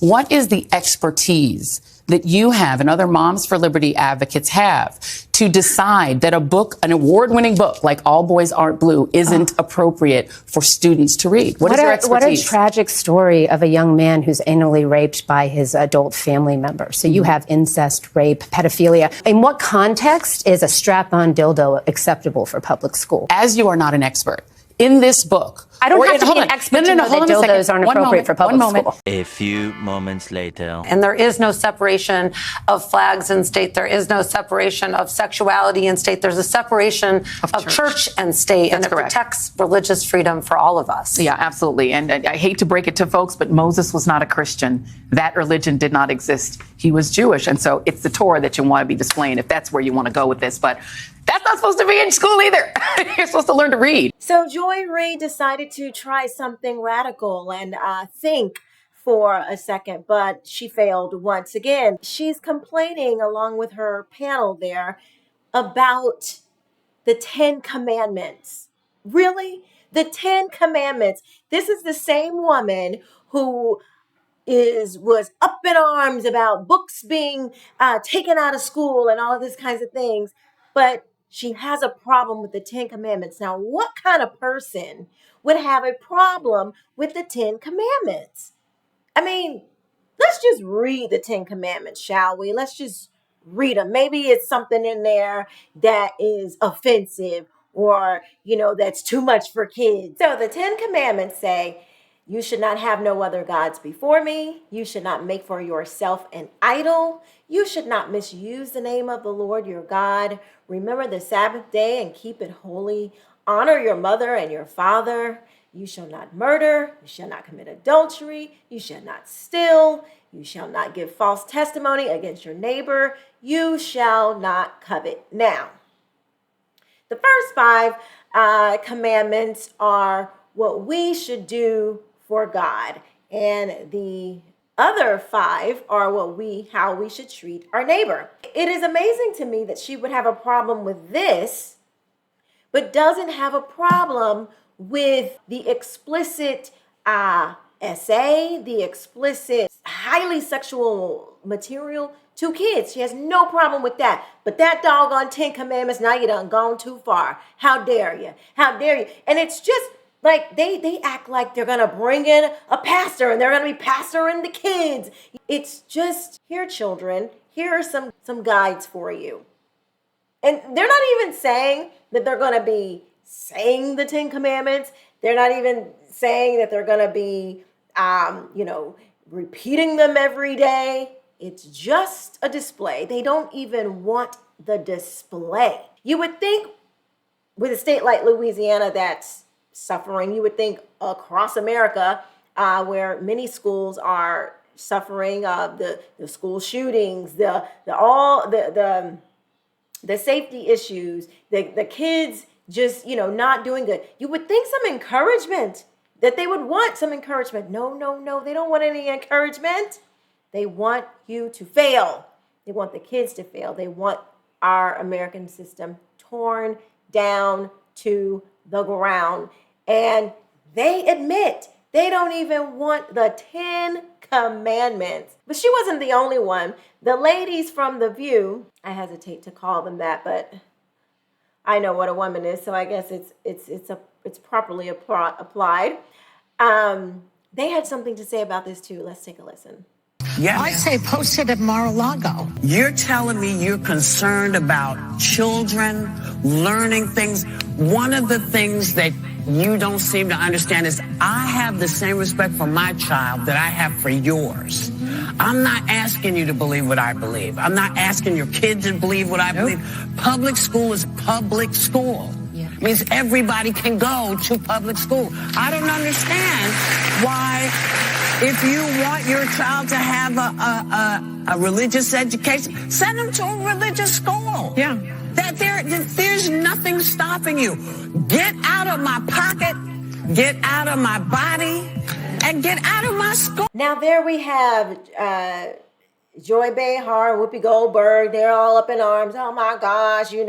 What is the expertise that you have and other Moms for Liberty advocates have to decide that a book, an award-winning book like All Boys Aren't Blue, isn't appropriate for students to read? What is your expertise? What a tragic story of a young man who's anally raped by his adult family member. So you have incest, rape, pedophilia. In what context is a strap-on dildo acceptable for public school? As you are not an expert, in this book, I don't have to be an expert to know that dildos aren't appropriate for public school. A few moments later. And there is no separation of flags in state. There is no separation of sexuality in state. There's a separation of church and state. That's and it correct. protects religious freedom for all of us. Yeah, absolutely. And I hate to break it to folks, but Moses was not a Christian. That religion did not exist. He was Jewish. And so it's the Torah that you want to be displaying if that's where you want to go with this. But that's not supposed to be in school either. You're supposed to learn to read. So Joy Reid decided to try something radical and think for a second, but she failed once again. She's complaining along with her panel there about the 10 Commandments. Really? The 10 Commandments. This is the same woman who was up in arms about books being taken out of school and all of these kinds of things. But she has a problem with the 10 Commandments. Now, what kind of person would have a problem with the 10 Commandments? I mean, let's just read the 10 Commandments, shall we? Let's just read them. Maybe it's something in there that is offensive or, that's too much for kids. So the 10 Commandments say, you should not have no other gods before me. You should not make for yourself an idol. You should not misuse the name of the Lord your God. Remember the Sabbath day and keep it holy. Honor your mother and your father. You shall not murder. You shall not commit adultery. You shall not steal. You shall not give false testimony against your neighbor. You shall not covet. Now, the first 5 commandments are what we should do for God. And the other 5 are how we should treat our neighbor. It is amazing to me that she would have a problem with this, but doesn't have a problem with the explicit essay, the explicit, highly sexual material to kids. She has no problem with that. But that doggone 10 Commandments, now you done gone too far. How dare you? How dare you? And it's just like they act like they're going to bring in a pastor and they're going to be pastoring the kids. It's just, here, children, here are some guides for you. And they're not even saying that they're going to be saying the 10 Commandments. They're not even saying that they're going to be, repeating them every day. It's just a display. They don't even want the display. You would think with a state like Louisiana that's suffering, you would think across America, where many schools are suffering the school shootings, the safety issues, the kids just not doing good. You would think some encouragement, that they would want some encouragement. No, they don't want any encouragement. They want you to fail. They want the kids to fail. They want our American system torn down to the ground. And they admit they don't even want the 10 Commandments. But she wasn't the only one. The ladies from The View, I hesitate to call them that, but I know what a woman is, so I guess it's properly applied. They had something to say about this too. Let's take a listen. Yeah. I say post it at Mar-a-Lago. You're telling me you're concerned about children learning things. One of the things that you don't seem to understand is I have the same respect for my child that I have for yours. I'm not asking you to believe what I believe. I'm not asking your kids to believe what I believe. Public school is public school. Yeah. It means everybody can go to public school. I don't understand why, if you want your child to have a religious education, send them to a religious school. Yeah. There's nothing stopping you. Get out of my pocket, get out of my body, and get out of my school. Now there we have Joy Behar and Whoopi Goldberg. They're all up in arms. Oh my gosh, you're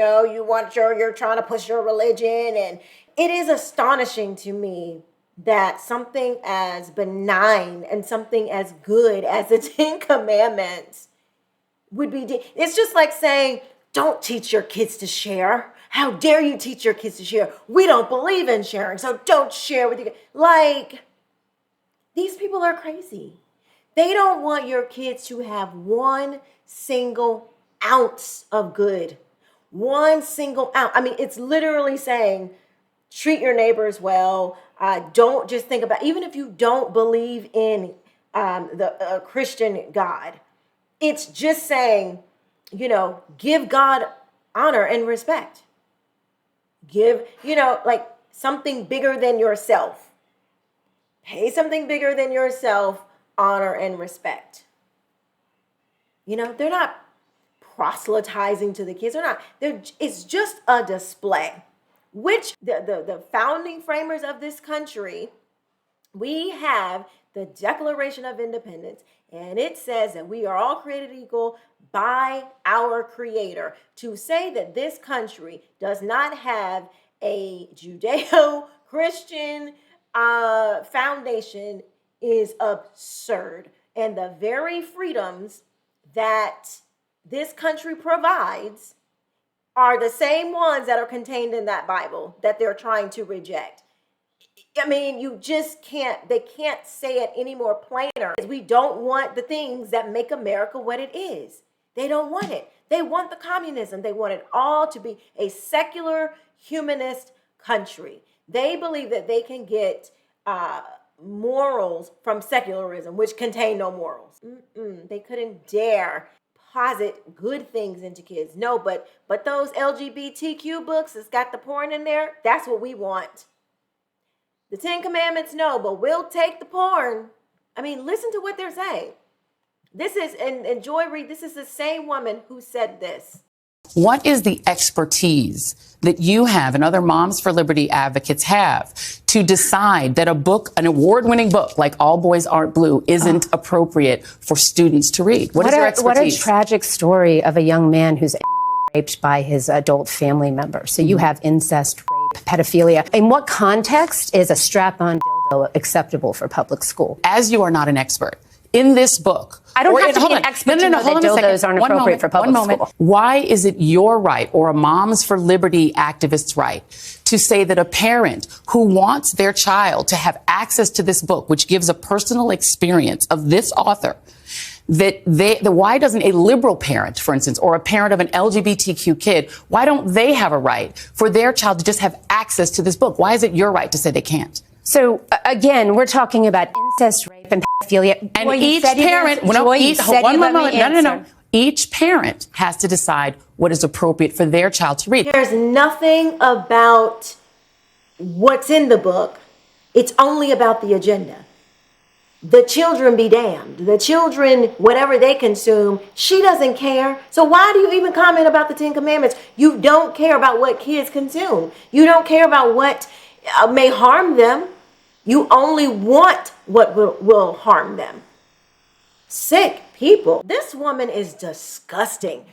trying to push your religion. And it is astonishing to me that something as benign and something as good as the Ten Commandments would be. It's just like saying, don't teach your kids to share. How dare you teach your kids to share? We don't believe in sharing, so don't share with your kids. Like, these people are crazy. They don't want your kids to have one single ounce of good. One single ounce. I mean, it's literally saying, treat your neighbors well. Don't just think about, even if you don't believe in the Christian God, it's just saying, give God honor and respect. Give, like something bigger than yourself. Pay something bigger than yourself, honor and respect. They're not proselytizing to the kids. It's just a display. Which the founding framers of this country, we have the Declaration of Independence, and it says that we are all created equal by our Creator. To say that this country does not have a Judeo-Christian foundation is absurd. And the very freedoms that this country provides are the same ones that are contained in that Bible that they're trying to reject. I mean, they can't say it any more plainer. We don't want the things that make America what it is. They don't want it. They want the communism. They want it all to be a secular, humanist country. They believe that they can get morals from secularism, which contain no morals. They couldn't dare posit good things into kids. No, but those LGBTQ books that's got the porn in there, that's what we want. The Ten Commandments, no, but we'll take the porn. I mean, listen to what they're saying. This is, and Joy Reid, this is the same woman who said this. What is the expertise that you have and other Moms for Liberty advocates have to decide that a book, an award-winning book like All Boys Aren't Blue, isn't appropriate for students to read? What is your expertise? What a tragic story of a young man who's raped by his adult family member. So you have incest, rape, pedophilia. In what context is a strap-on dildo acceptable for public school? As you are not an expert, in this book, I don't have to be an expert to know that dildos aren't appropriate for public school. Why is it your right or a Moms for Liberty activist's right to say that a parent who wants their child to have access to this book, which gives a personal experience of this author, why doesn't a liberal parent, for instance, or a parent of an LGBTQ kid, why don't they have a right for their child to just have access to this book? Why is it your right to say they can't? So again, we're talking about incest, rape, and pedophilia. And each parent, each parent has to decide what is appropriate for their child to read. There's nothing about what's in the book. It's only about the agenda. The children be damned. The children, whatever they consume, she doesn't care. So why do you even comment about the Ten Commandments? You don't care about what kids consume. You don't care about what may harm them. You only want what will harm them. Sick people. This woman is disgusting.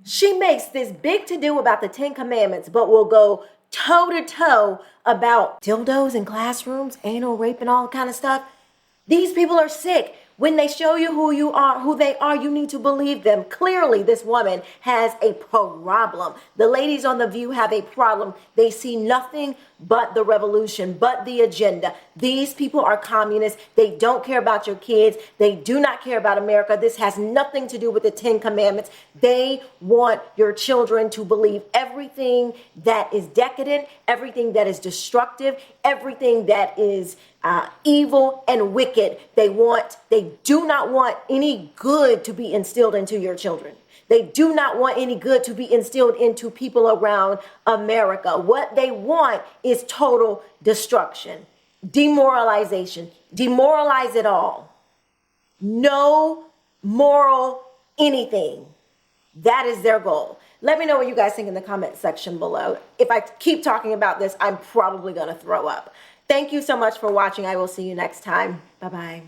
She makes this big to-do about the Ten Commandments, but will go toe-to-toe about dildos in classrooms, anal rape, and all kind of stuff. These people are sick. When they show you who they are, you need to believe them. Clearly, this woman has a problem. The ladies on The View have a problem. They see nothing but the revolution, but the agenda. These people are communists. They don't care about your kids. They do not care about America. This has nothing to do with the Ten Commandments. They want your children to believe everything that is decadent, everything that is destructive, everything that is evil and wicked. They do not want any good to be instilled into your children. They do not want any good to be instilled into people around America. What they want is total destruction, demoralization, demoralize it all. No moral anything. That is their goal. Let me know what you guys think in the comment section below. If I keep talking about this, I'm probably going to throw up. Thank you so much for watching. I will see you next time. Bye-bye.